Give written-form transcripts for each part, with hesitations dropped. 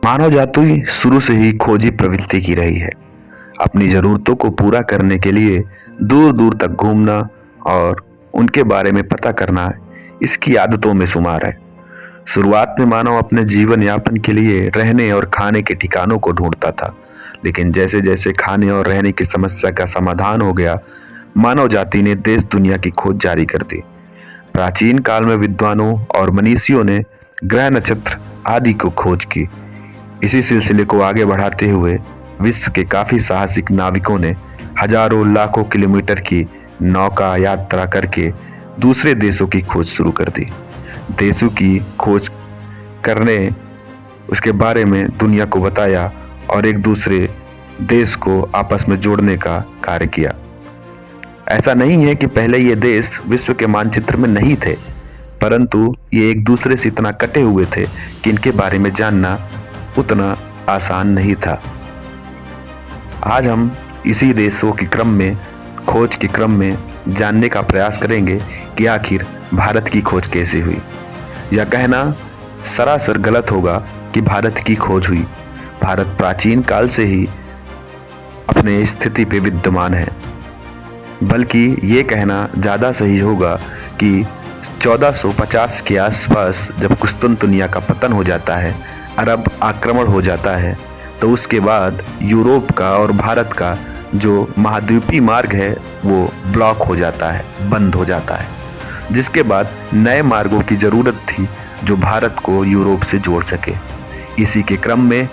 मानव जाति शुरू से ही खोजी प्रवृत्ति की रही है। अपनी जरूरतों को पूरा करने के लिए दूर दूर तक घूमना और उनके बारे में पता करना इसकी आदतों में शुमार है। शुरुआत में मानव अपने जीवन यापन के लिए रहने और खाने के ठिकानों को ढूंढता था, लेकिन जैसे जैसे खाने और रहने की समस्या का समाधान हो गया, मानव जाति ने देश दुनिया की खोज जारी कर दी। प्राचीन काल में विद्वानों और मनीषियों ने ग्रह, नक्षत्र आदि को खोज की। इसी सिलसिले को आगे बढ़ाते हुए विश्व के काफी साहसिक नाविकों ने हजारों लाखों किलोमीटर की नौका यात्रा करके दूसरे देशों की खोज शुरू कर दी। देशों की खोज करने, उसके बारे में दुनिया को बताया और एक दूसरे देश को आपस में जोड़ने का कार्य किया। ऐसा नहीं है कि पहले ये देश विश्व के मानचित्र में नहीं थे, परंतु ये एक दूसरे से इतना कटे हुए थे कि इनके बारे में जानना उतना आसान नहीं था। आज हम इसी देशों के क्रम में, खोज के क्रम में जानने का प्रयास करेंगे कि आखिर भारत की खोज कैसे हुई। यह कहना सरासर गलत होगा कि भारत की खोज हुई। भारत प्राचीन काल से ही अपने स्थिति पे विद्यमान है, बल्कि ये कहना ज़्यादा सही होगा कि 1450 के आसपास जब कुस्तुनतुनिया का पतन हो जाता है, अरब आक्रमण हो जाता है, तो उसके बाद यूरोप का और भारत का जो महाद्वीपीय मार्ग है वो ब्लॉक हो जाता है, बंद हो जाता है, जिसके बाद नए मार्गों की ज़रूरत थी जो भारत को यूरोप से जोड़ सके। इसी के क्रम में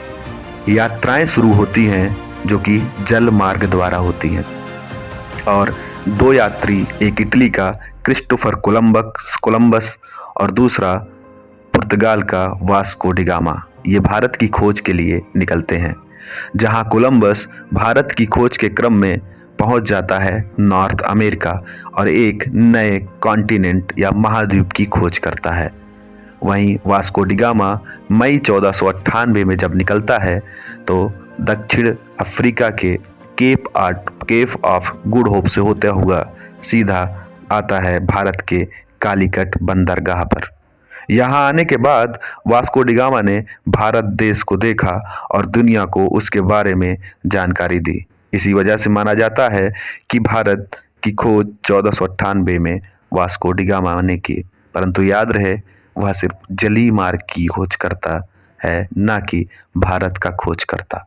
यात्राएं शुरू होती हैं जो कि जल मार्ग द्वारा होती हैं, और दो यात्री, एक इटली का क्रिस्टोफर कोलंबस और दूसरा पुर्तगाल का वास्को डी गामा, ये भारत की खोज के लिए निकलते हैं। जहां कोलंबस भारत की खोज के क्रम में पहुंच जाता है नॉर्थ अमेरिका और एक नए कॉन्टिनेंट या महाद्वीप की खोज करता है। वहीं वास्को डी गामा मई 1498 में जब निकलता है तो दक्षिण अफ्रीका के केप ऑफ गुड होप से होता हुआ सीधा आता है भारत के कालीकट बंदरगाह पर। यहाँ आने के बाद वास्को डी गामा ने भारत देश को देखा और दुनिया को उसके बारे में जानकारी दी। इसी वजह से माना जाता है कि भारत की खोज 1498 में वास्को डी गामा ने की। परंतु याद रहे, वह सिर्फ जलीय मार्ग की खोज करता है, ना कि भारत का खोज करता।